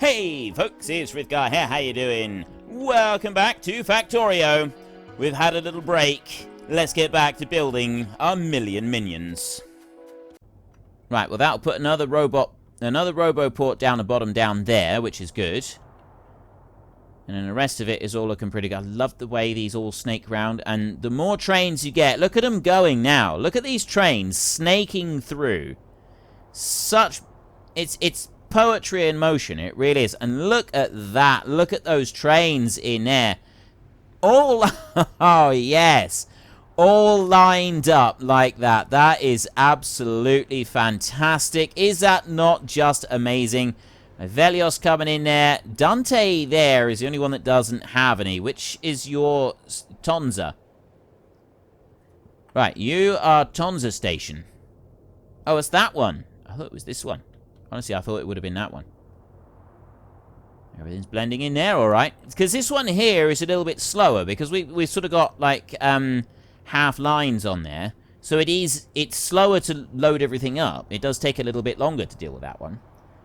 Hey folks, it's Frithgar here, how you doing? Welcome back to Factorio. We've had a little break. Let's get back to building our million minions. Right, well that'll put another Roboport down the bottom down there, which is good. And then the rest of it is all looking pretty good. I love the way these all snake around. And the more trains you get, look at them going now. Look at these trains snaking through. It's poetry in motion, it really is. And look at that. Look at those trains in there. All, oh yes. All lined up like that. That is absolutely fantastic. Is that not just amazing? Velios coming in there. Dante there is the only one that doesn't have any. Which is your Tonza? Right, you are Tonza Station. Oh, it's that one. I thought it was this one. Honestly, I thought it would have been that one. Everything's blending in there, alright. Because this one here is a little bit slower. Because we've sort of got, like, half lines on there. So it's slower to load everything up. It does take a little bit longer to deal with that one.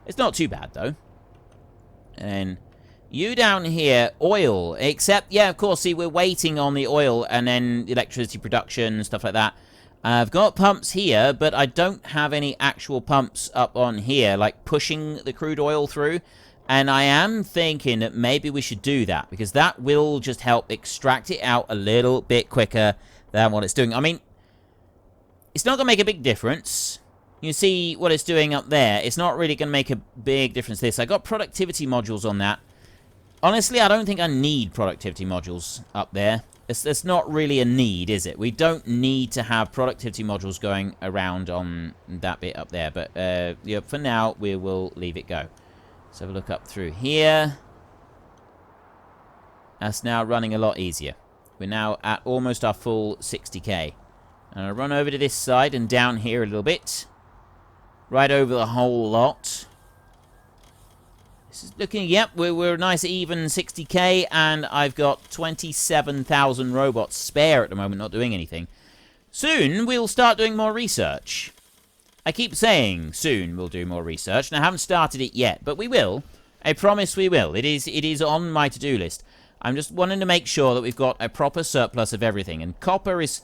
It's not too bad, though. And you down here, oil. Except, yeah, of course, see, we're waiting on the oil and then electricity production and stuff like that. I've got pumps here, but I don't have any actual pumps up on here, like pushing the crude oil through. And I am thinking that maybe we should do that, because that will just help extract it out a little bit quicker than what it's doing. I mean, it's not going to make a big difference. You see what it's doing up there. It's not really going to make a big difference this. I got productivity modules on that. Honestly, I don't think I need productivity modules up there. It's not really a need, is it? We don't need to have productivity modules going around on that bit up there. But yeah, for now, we will leave it go. Let's have a look up through here. That's now running a lot easier. We're now at almost our full 60k. And I'll run over to this side and down here a little bit. Right over the whole lot. This is looking, yep, we're a nice even 60k, and I've got 27,000 robots spare at the moment, not doing anything. Soon, we'll start doing more research. I keep saying soon we'll do more research, and I haven't started it yet, but we will. I promise we will. It is on my to-do list. I'm just wanting to make sure that we've got a proper surplus of everything, and copper is...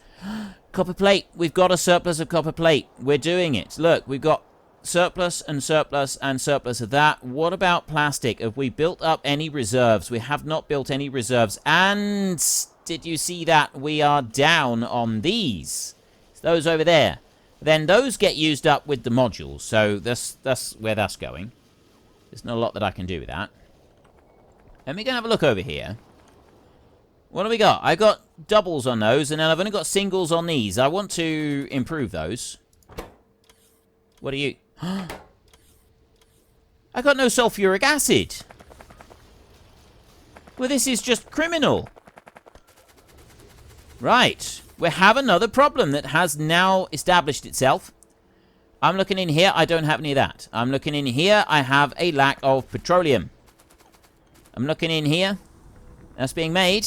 copper plate. We've got a surplus of copper plate. We're doing it. Look, we've got surplus and surplus and surplus of that. What about plastic? Have we built up any reserves? We have not built any reserves. And did you see that? We are down on these. Those over there. Then those get used up with the modules. So that's where that's going. There's not a lot that I can do with that. Let me go and have a look over here. What do we got? I got doubles on those, and then I've only got singles on these. I want to improve those. What are you... I got no sulfuric acid. Well, this is just criminal. Right. We have another problem that has now established itself. I'm looking in here. I don't have any of that. I'm looking in here. I have a lack of petroleum. I'm looking in here. That's being made.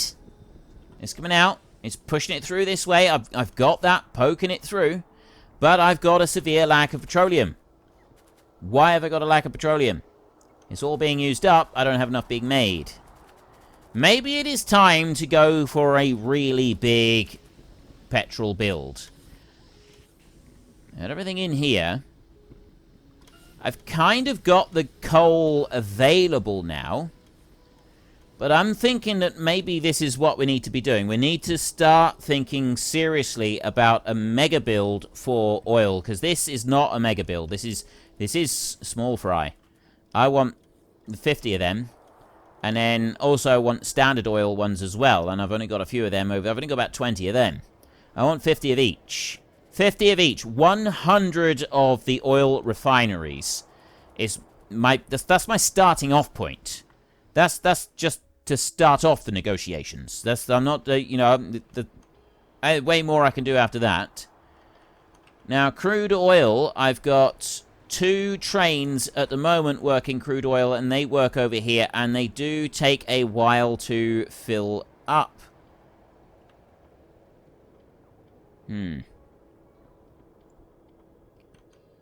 It's coming out. It's pushing it through this way. I've got that poking it through. But I've got a severe lack of petroleum. Why have I got a lack of petroleum? It's all being used up. I don't have enough being made. Maybe it is time to go for a really big petrol build. Got everything in here. I've kind of got the coal available now. But I'm thinking that maybe this is what we need to be doing. We need to start thinking seriously about a mega build for oil. Because this is not a mega build. This is small fry. I want 50 of them. And then also I want standard oil ones as well. And I've only got a few of them. I've only got about 20 of them. I want 50 of each. 50 of each. 100 of the oil refineries. That's my starting off point. That's just to start off the negotiations. I'm not, you know, way more I can do after that. Now, crude oil, I've got 2 trains at the moment working crude oil, and they work over here, and they do take a while to fill up.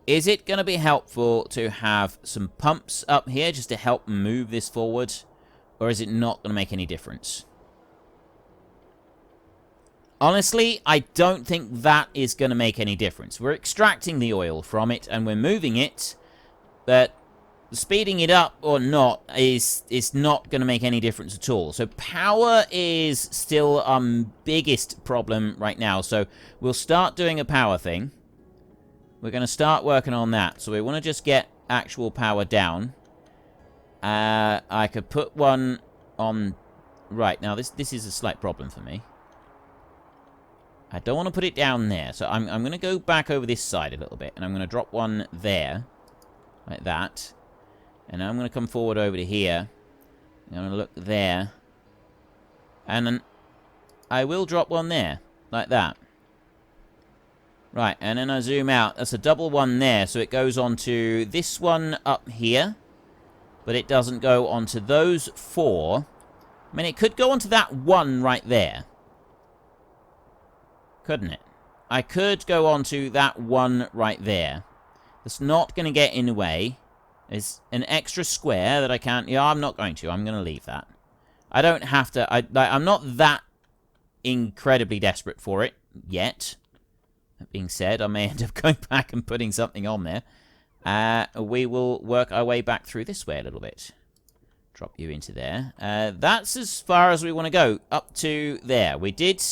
Is it going to be helpful to have some pumps up here just to help move this forward? Or is it not going to make any difference? Honestly, I don't think that is going to make any difference. We're extracting the oil from it and we're moving it, but speeding it up or not is not going to make any difference at all. So power is still our biggest problem right now. So we'll start doing a power thing. We're going to start working on that. So we want to just get actual power down. I could put one on... Right, now this is a slight problem for me. I don't want to put it down there. So I'm going to go back over this side a little bit. And I'm going to drop one there. Like that. And I'm going to come forward over to here. I'm going to look there. And then I will drop one there. Like that. Right, and then I zoom out. That's a double one there. So it goes on to this one up here. But it doesn't go onto those 4. I mean, it could go onto that one right there. Couldn't it? I could go onto that one right there. That's not going to get in the way. There's an extra square that I can't... Yeah, I'm not going to. I'm going to leave that. I don't have to... I'm not that incredibly desperate for it yet. That being said, I may end up going back and putting something on there. We will work our way back through this way a little bit. Drop you into there. That's as far as we want to go. Up to there. We did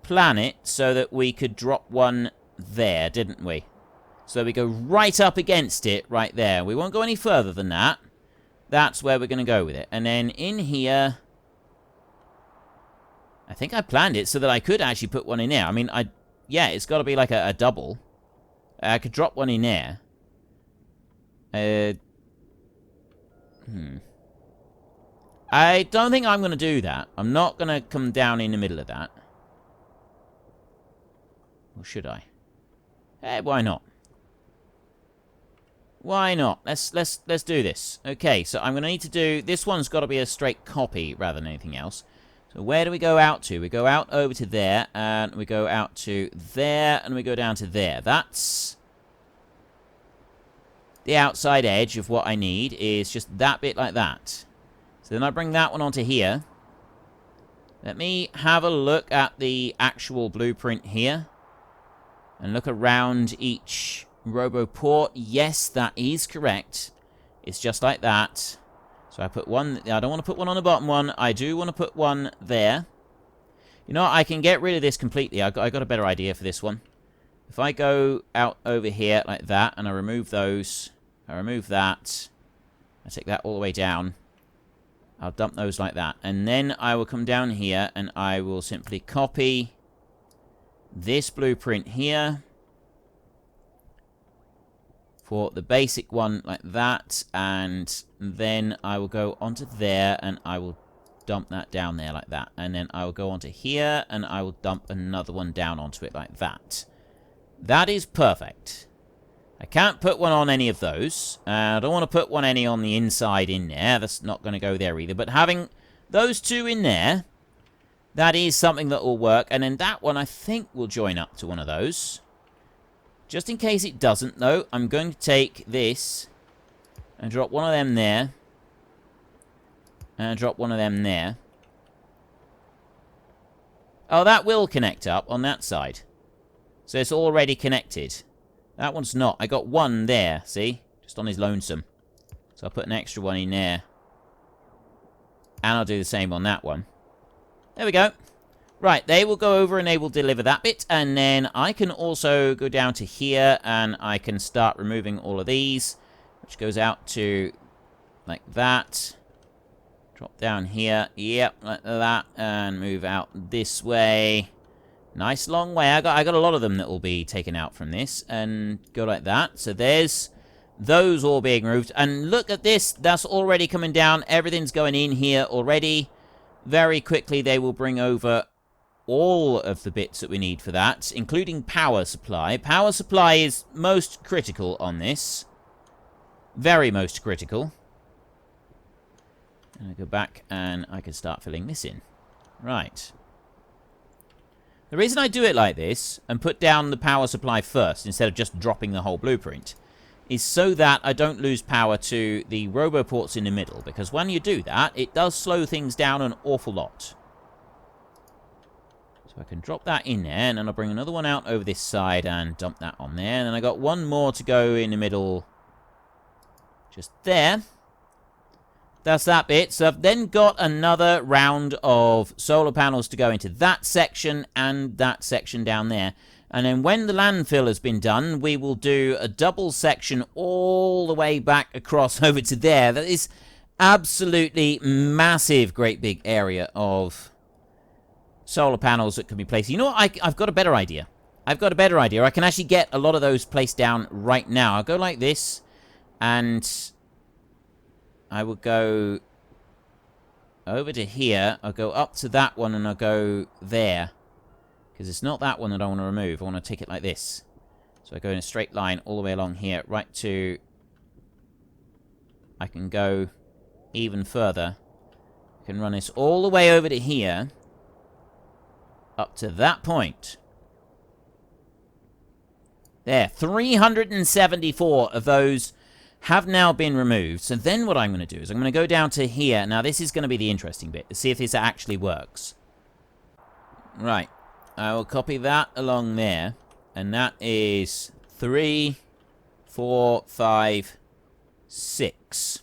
plan it so that we could drop one there, didn't we? So we go right up against it right there. We won't go any further than that. That's where we're going to go with it. And then in here... I think I planned it so that I could actually put one in there. I mean, yeah, it's got to be like a double. I could drop one in there. I don't think I'm going to do that. I'm not going to come down in the middle of that. Or should I? Why not? Why not? Let's do this. Okay, so I'm going to need to do... This one's got to be a straight copy rather than anything else. So where do we go out to? We go out over to there, and we go out to there, and we go down to there. That's... The outside edge of what I need is just that bit like that. So then I bring that one onto here. Let me have a look at the actual blueprint here. And look around each RoboPort. Yes, that is correct. It's just like that. So I put one... I don't want to put one on the bottom one. I do want to put one there. You know what? I can get rid of this completely. I got a better idea for this one. If I go out over here like that, and I remove those... I remove that. I take that all the way down. I'll dump those like that. And then I will come down here, and I will simply copy this blueprint here for the basic one like that, and then I will go onto there, and I will dump that down there like that, and then I will go onto here, and I will dump another one down onto it like that. That is perfect. I can't put one on any of those. I don't want to put one any on the inside in there. That's not going to go there either. But having those two in there, that is something that will work. And then that one, I think, will join up to one of those. Just in case it doesn't, though, I'm going to take this and drop one of them there. And drop one of them there. Oh, that will connect up on that side. So it's already connected. That one's not. I got one there, see? Just on his lonesome. So I'll put an extra one in there. And I'll do the same on that one. There we go. Right, they will go over and they will deliver that bit. And then I can also go down to here and I can start removing all of these. Which goes out to like that. Drop down here. Yep, like that. And move out this way. Nice long way. I got a lot of them that will be taken out from this. And go like that. So there's those all being removed. And look at this. That's already coming down. Everything's going in here already. Very quickly they will bring over all of the bits that we need for that, including power supply. Power supply is most critical on this. Very most critical. And I go back and I can start filling this in. Right. The reason I do it like this and put down the power supply first instead of just dropping the whole blueprint is so that I don't lose power to the roboports in the middle, because when you do that, it does slow things down an awful lot. So I can drop that in there, and then I'll bring another one out over this side and dump that on there. And then I got one more to go in the middle just there. That's that bit. So I've then got another round of solar panels to go into that section and that section down there. And then when the landfill has been done, we will do a double section all the way back across over to there. That is absolutely massive, great big area of solar panels that can be placed. You know what? I've got a better idea. I've got a better idea. I can actually get a lot of those placed down right now. I'll go like this, and I will go over to here. I'll go up to that one, and I'll go there. Because it's not that one that I want to remove. I want to take it like this. So I go in a straight line all the way along here, right to... I can go even further. I can run this all the way over to here, up to that point. There, 374 of those have now been removed. So then what I'm going to do is I'm going to go down to here. Now this is going to be the interesting bit, to see if this actually works. Right. I will copy that along there, and that is 3, 4, 5, 6.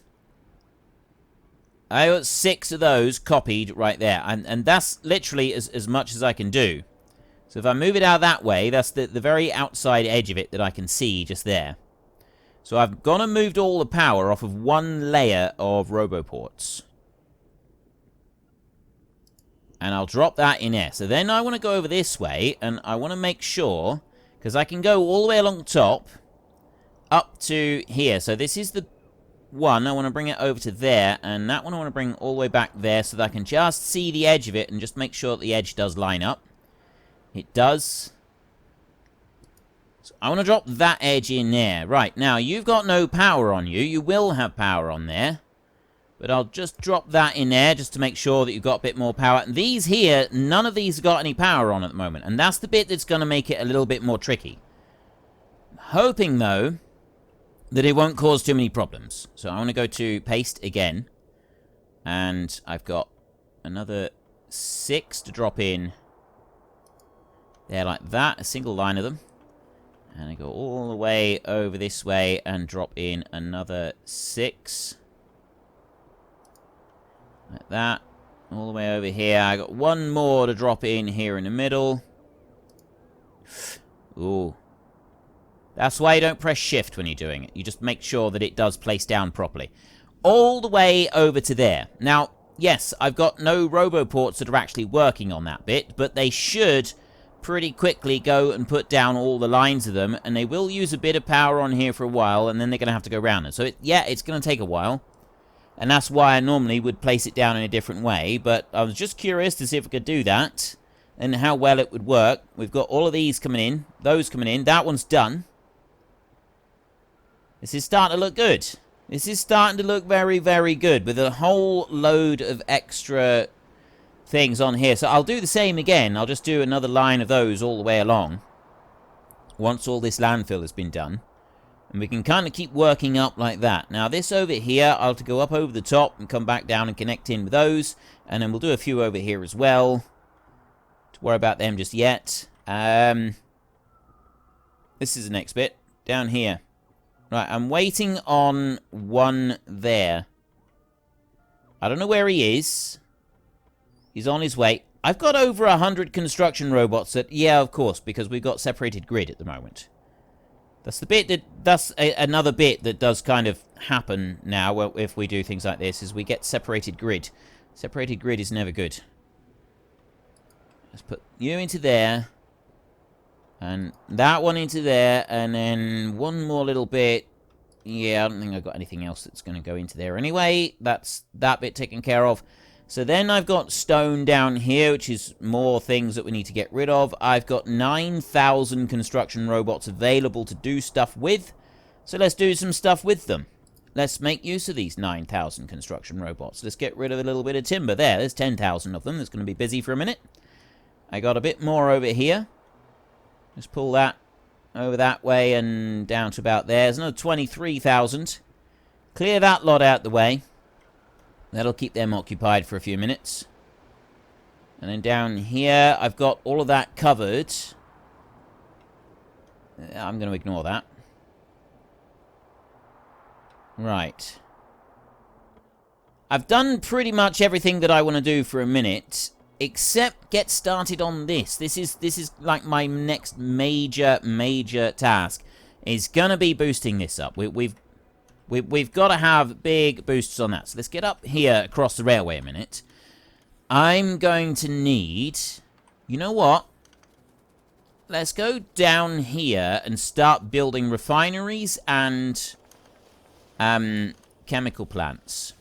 I got 6 of those copied right there, and that's literally as much as I can do. So if I move it out that way, that's the very outside edge of it that I can see just there. So I've gone and moved all the power off of one layer of roboports. And I'll drop that in there. So then I want to go over this way, and I want to make sure, because I can go all the way along the top, up to here. So this is the one. I want to bring it over to there, and that one I want to bring all the way back there so that I can just see the edge of it and just make sure that the edge does line up. It does. So I want to drop that edge in there. Right, now you've got no power on you. You will have power on there. But I'll just drop that in there just to make sure that you've got a bit more power. And these here, none of these have got any power on at the moment. And that's the bit that's going to make it a little bit more tricky. I'm hoping, though, that it won't cause too many problems. So I want to go to paste again. And I've got another 6 to drop in there like that. A single line of them. And I go all the way over this way and drop in another 6. Like that. All the way over here. I got one more to drop in here in the middle. Ooh. That's why you don't press shift when you're doing it. You just make sure that it does place down properly. All the way over to there. Now, yes, I've got no roboports that are actually working on that bit, but they should pretty quickly go and put down all the lines of them, and they will use a bit of power on here for a while, and then they're going to have to go around it. So, yeah, it's going to take a while. And that's why I normally would place it down in a different way. But I was just curious to see if I could do that. And how well it would work. We've got all of these coming in. Those coming in. That one's done. This is starting to look good. This is starting to look very, very good. With a whole load of extra things on here. So I'll do the same again. I'll just do another line of those all the way along. Once all this landfill has been done. And we can kind of keep working up like that. Now, this over here, I'll have to go up over the top and come back down and connect in with those. And then we'll do a few over here as well. Don't worry about them just yet. This is the next bit. Down here. Right, I'm waiting on one there. I don't know where he is. He's on his way. I've got over 100 construction robots that... Yeah, of course, because we've got separated grid at the moment. That's the bit that... That's another bit that does kind of happen now if we do things like this, is we get separated grid. Separated grid is never good. Let's put you into there. And that one into there. And then one more little bit. Yeah, I don't think I've got anything else that's going to go into there anyway. That's that bit taken care of. So then I've got stone down here, which is more things that we need to get rid of. I've got 9,000 construction robots available to do stuff with. So let's do some stuff with them. Let's make use of these 9,000 construction robots. Let's get rid of a little bit of timber there. There's 10,000 of them. It's going to be busy for a minute. I got a bit more over here. Just pull that over that way and down to about there. There's another 23,000. Clear that lot out the way. That'll keep them occupied for a few minutes. And then down here, I've got all of that covered. I'm going to ignore that. Right. I've done pretty much everything that I want to do for a minute, except get started on this. This is like my next major task. Is going to be boosting this up. We've got to have big boosts on that. So let's get up here across the railway a minute. I'm going to need... You know what? Let's go down here and start building refineries and chemical plants.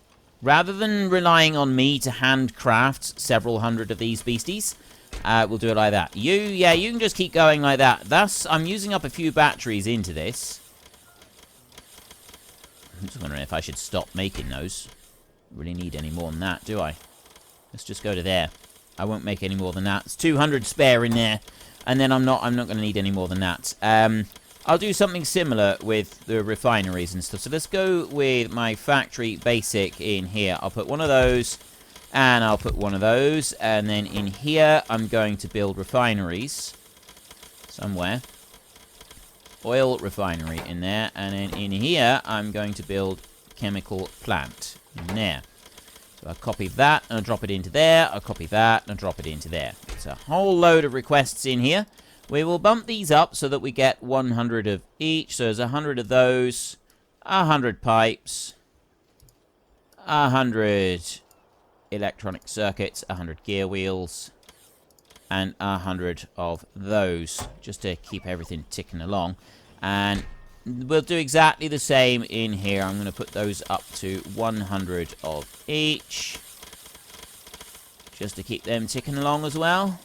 Rather than relying on me to handcraft several hundred of these beasties, we'll do it like that. You can just keep going like that. I'm using up a few batteries into this. I'm just wondering if I should stop making those. Really need any more than that, do I? Let's just go to there. I won't make any more than that. It's 200 spare in there, and then I'm not going to need any more than that. I'll do something similar with the refineries and stuff. So let's go with my factory basic in here. I'll put one of those, and I'll put one of those, and then in here I'm going to build refineries somewhere. Oil refinery in there, and then in here I'm going to build chemical plant in there. So I'll copy that and I'll drop it into there. I'll copy that and I'll drop it into there. It's a whole load of requests in here. We will bump these up so that we get 100 of each. So there's 100 of those, 100 pipes, 100 electronic circuits, 100 gear wheels, and 100 of those, just to keep everything ticking along. And we'll do exactly the same in here. I'm going to put those up to 100 of each, just to keep them ticking along as well.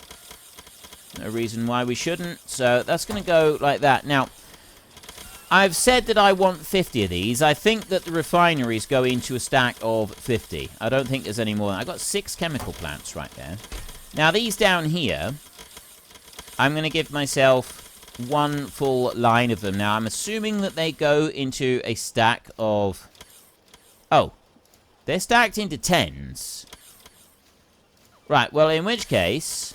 No reason why we shouldn't. So that's going to go like that. Now, I've said that I want 50 of these. I think that the refineries go into a stack of 50. I don't think there's any more. I've got 6 chemical plants right there. Now, these down here, I'm going to give myself one full line of them. Now, I'm assuming that they go into a stack of... Oh, they're stacked into 10s. Right, well, in which case...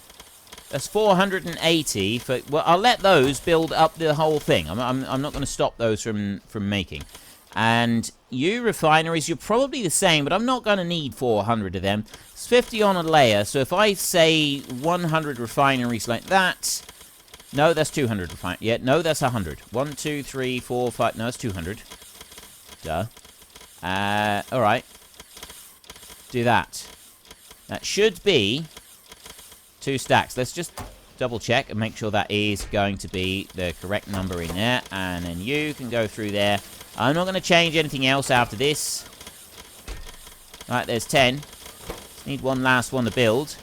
That's 480 for... Well, I'll let those build up the whole thing. I'm not going to stop those from making. And you refineries, you're probably the same, but I'm not going to need 400 of them. It's 50 on a layer, so if I say 100 refineries like that... No, that's 200 refineries. Yeah, no, that's 100. 1, 2, 3, 4, 5... No, that's 200. Duh. Alright. Do that. That should be... 2 stacks. Let's just double check and make sure that is going to be the correct number in there. And then you can go through there. I'm not going to change anything else after this. Right, there's 10. Just need one last one to build.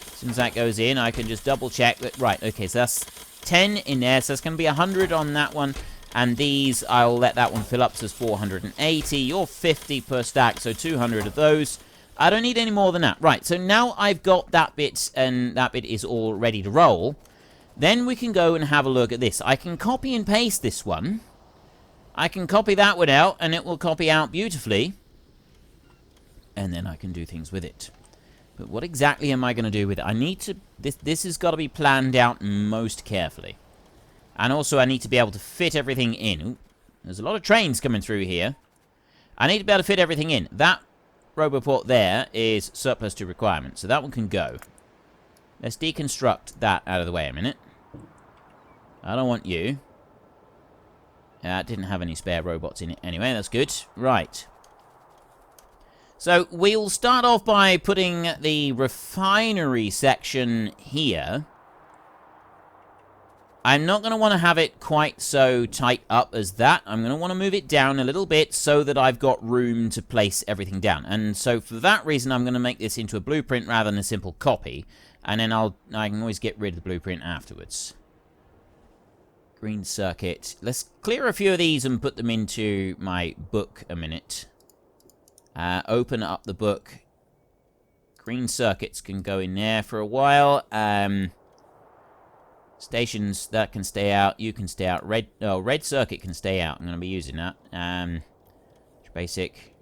As soon as that goes in, I can just double check that. Right, okay, so that's 10 in there. So that's going to be 100 on that one. And these, I'll let that one fill up. So it's 480. You're 50 per stack, so 200 of those. I don't need any more than that. Right, so now I've got that bit, and that bit is all ready to roll. Then we can go and have a look at this. I can copy and paste this one. I can copy that one out, and it will copy out beautifully. And then I can do things with it. But what exactly am I going to do with it? I need to... This has got to be planned out most carefully. And also, I need to be able to fit everything in. Ooh, there's a lot of trains coming through here. I need to be able to fit everything in. That... Roboport there is surplus to requirement, so that one can go. Let's deconstruct that out of the way a minute. I don't want you. It didn't have any spare robots in it anyway, that's good. Right. So we'll start off by putting the refinery section here. I'm not going to want to have it quite so tight up as that. I'm going to want to move it down a little bit so that I've got room to place everything down. And so for that reason, I'm going to make this into a blueprint rather than a simple copy. And then I can always get rid of the blueprint afterwards. Green circuit. Let's clear a few of these and put them into my book a minute. Open up the book. Green circuits can go in there for a while. Stations, that can stay out. You can stay out. Red circuit can stay out. I'm going to be using that. Basic.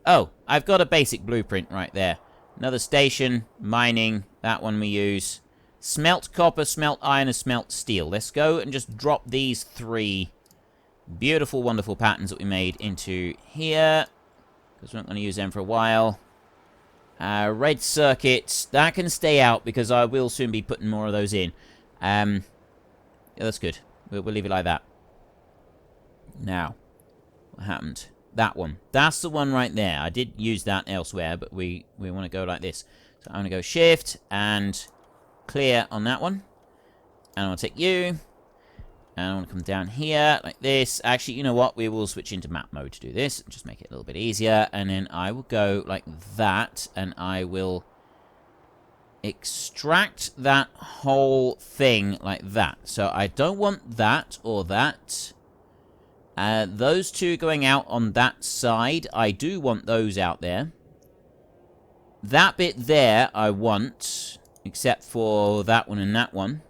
Oh, I've got a basic blueprint right there. Another station, mining. That one we use. Smelt copper, smelt iron, and smelt steel. Let's go and just drop these 3 beautiful, wonderful patterns that we made into here, because we're not going to use them for a while. Red circuits, that can stay out because I will soon be putting more of those in. Yeah, that's good. We'll leave it like that. Now, what happened? That one. That's the one right there. I did use that elsewhere, but we want to go like this. So I'm going to go shift and clear on that one. And I want to take you. And I want to come down here like this. Actually, you know what? We will switch into map mode to do this. Just make it a little bit easier. And then I will go like that. And I will extract that whole thing like that. So I don't want that or that. Those 2 going out on that side. I do want those out there. That bit there I want. Except for that one and that one.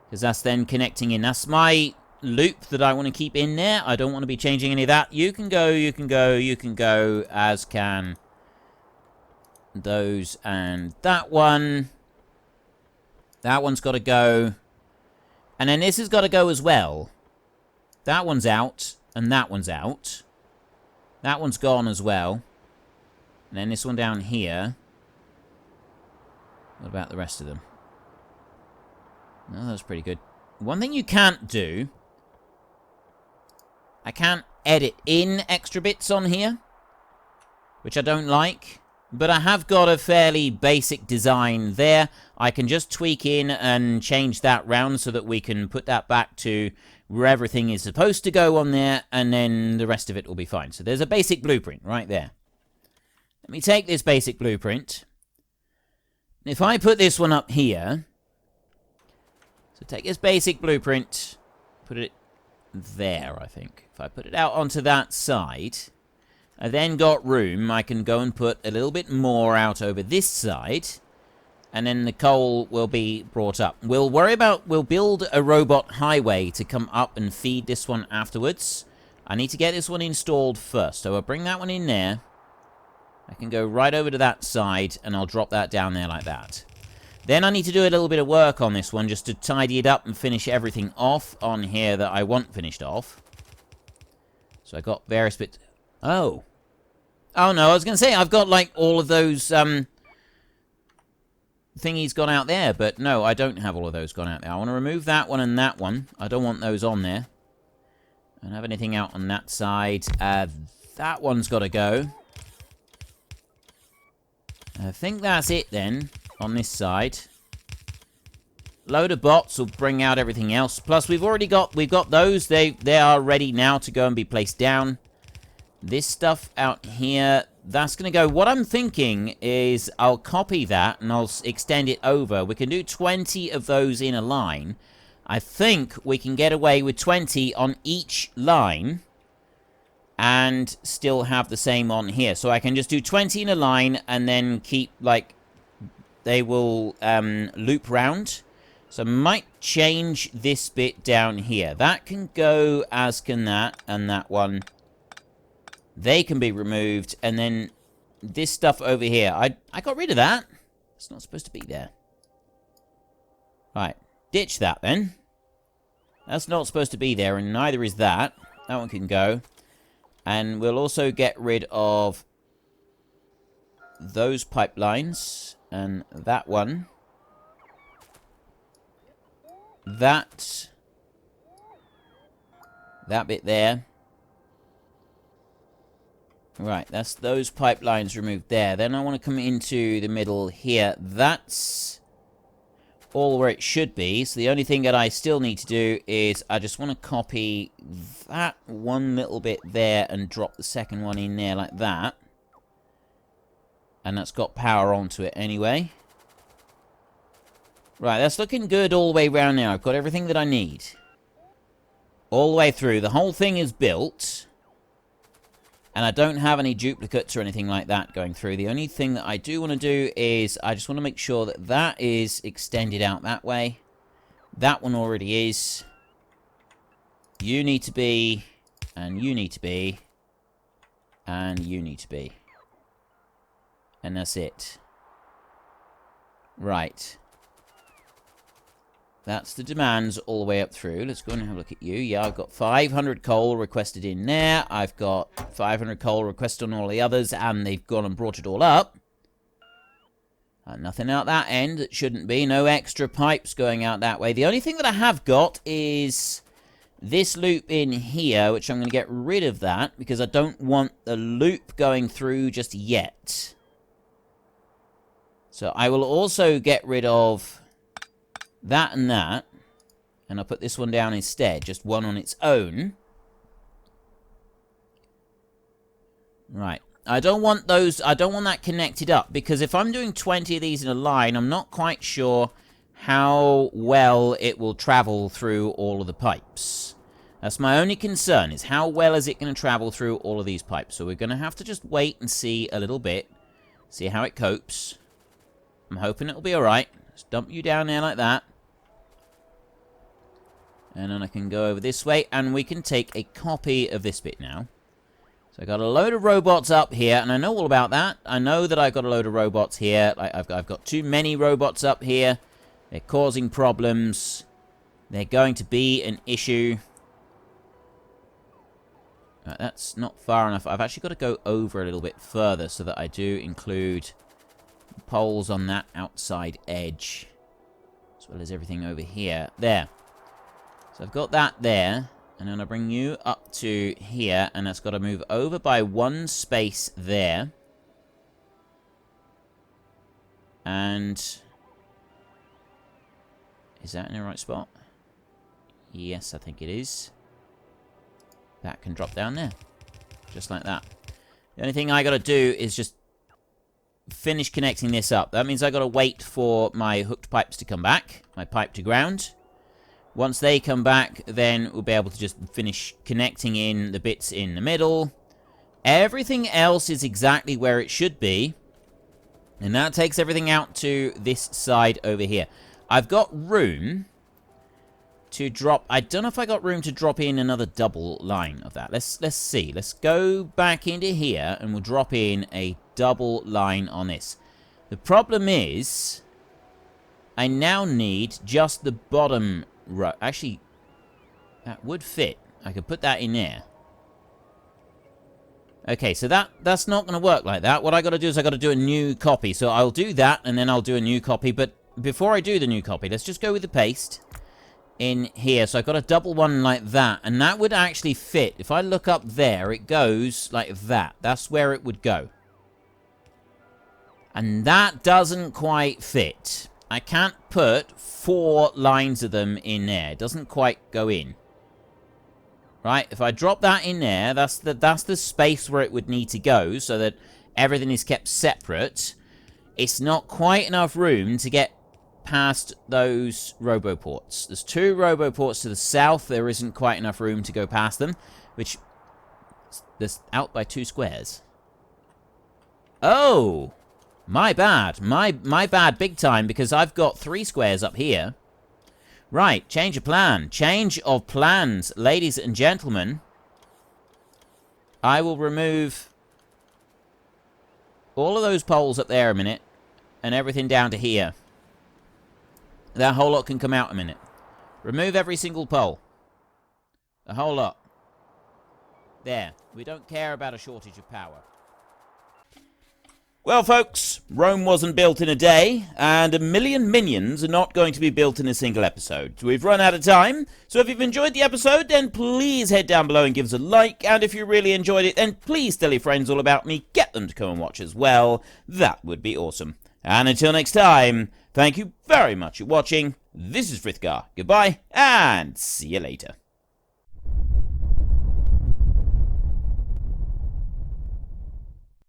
Because that's then connecting in. That's my loop that I want to keep in there. I don't want to be changing any of that. You can go, you can go, you can go, as can those and that one. That one's got to go. And then this has got to go as well. That one's out, and that one's out. That one's gone as well. And then this one down here. What about the rest of them? Oh, that was pretty good. One thing you can't do... I can't edit in extra bits on here. Which I don't like. But I have got a fairly basic design there. I can just tweak in and change that round so that we can put that back to where everything is supposed to go on there. And then the rest of it will be fine. So there's a basic blueprint right there. Let me take this basic blueprint. If I put this one up here... So take this basic blueprint, put it there, I think. If I put it out onto that side, I then got room. I can go and put a little bit more out over this side, and then the coal will be brought up. We'll build a robot highway to come up and feed this one afterwards. I need to get this one installed first, so I'll bring that one in there. I can go right over to that side, and I'll drop that down there like that. Then I need to do a little bit of work on this one just to tidy it up and finish everything off on here that I want finished off. So I got various bits. Oh. Oh no, I was going to say, I've got like all of those thingies gone out there. But no, I don't have all of those gone out there. I want to remove that one and that one. I don't want those on there. I don't have anything out on that side. That one's got to go. I think that's it then. On this side. Load of bots will bring out everything else. Plus, we've got those. They are ready now to go and be placed down. This stuff out here, that's going to go. What I'm thinking is I'll copy that and I'll extend it over. We can do 20 of those in a line. I think we can get away with 20 on each line. And still have the same on here. So I can just do 20 in a line and then keep, like... They will loop round. So I might change this bit down here. That can go, as can that, and that one. They can be removed. And then this stuff over here. I got rid of that. It's not supposed to be there. Right. Ditch that then. That's not supposed to be there, and neither is that. That one can go. And we'll also get rid of those pipelines. And that one. That bit there. Right, that's those pipelines removed there. Then I want to come into the middle here. That's all where it should be. So the only thing that I still need to do is I just want to copy that one little bit there and drop the second one in there like that. And that's got power onto it anyway. Right, that's looking good all the way around now. I've got everything that I need. All the way through. The whole thing is built. And I don't have any duplicates or anything like that going through. The only thing that I do want to do is I just want to make sure that that is extended out that way. That one already is. You need to be, and you need to be, and you need to be. And that's it. Right. That's the demands all the way up through. Let's go and have a look at you. Yeah, I've got 500 coal requested in there. I've got 500 coal requested on all the others, and they've gone and brought it all up. Nothing out that end that shouldn't be. No extra pipes going out that way. The only thing that I have got is this loop in here, which I'm going to get rid of that, because I don't want the loop going through just yet. So I will also get rid of that, and I'll put this one down instead, just one on its own. Right. I don't want that connected up, because if I'm doing 20 of these in a line, I'm not quite sure how well it will travel through all of the pipes. That's my only concern, is how well is it going to travel through all of these pipes. So we're going to have to just wait and see a little bit, see how it copes. I'm hoping it'll be alright. Just dump you down there like that. And then I can go over this way, and we can take a copy of this bit now. So I got a load of robots up here, and I know all about that. I know that I've got a load of robots here. I've got too many robots up here. They're causing problems. They're going to be an issue. That's not far enough. I've actually got to go over a little bit further so that I do include poles on that outside edge, as well as everything over here. There. So I've got that there, and then I bring you up to here, and that's got to move over by one space there. And is that in the right spot? Yes, I think it is. That can drop down there, just like that. The only thing I got to do is just finish connecting this up. That means I got to wait for my hooked pipes to come back, my pipe to ground. Once they come back, then we'll be able to just finish connecting in the bits in the middle. Everything else is exactly where it should be. And that takes everything out to this side over here. I've got room to drop... I don't know if I got room to drop in another double line of that. Let's see. Let's go back into here, and we'll drop in a double line on this. The problem is, I now need just the bottom... Actually, that would fit. I could put that in there. Okay, so that's not going to work like that. What I got to do is I got to do a new copy. So I'll do that, and then I'll do a new copy. But before I do the new copy, let's just go with the paste in here. So I've got a double one like that, and that would actually fit. If I look up there, it goes like that. That's where it would go. And that doesn't quite fit. I can't put 4 lines of them in there. It doesn't quite go in. Right? If I drop that in there, that's the space where it would need to go so that everything is kept separate. It's not quite enough room to get past those roboports. There's 2 roboports to the south. There isn't quite enough room to go past them, which there's out by 2 squares. Oh! My bad. My bad big time, because I've got 3 squares up here. Right, change of plan. Change of plans, ladies and gentlemen. I will remove all of those poles up there a minute, and everything down to here. That whole lot can come out a minute. Remove every single pole. The whole lot. There. We don't care about a shortage of power. Well, folks, Rome wasn't built in a day, and 1 million minions are not going to be built in a single episode. We've run out of time, so if you've enjoyed the episode, then please head down below and give us a like, and if you really enjoyed it, then please tell your friends all about me, get them to come and watch as well. That would be awesome. And until next time, thank you very much for watching. This is Frithgar. Goodbye, and see you later.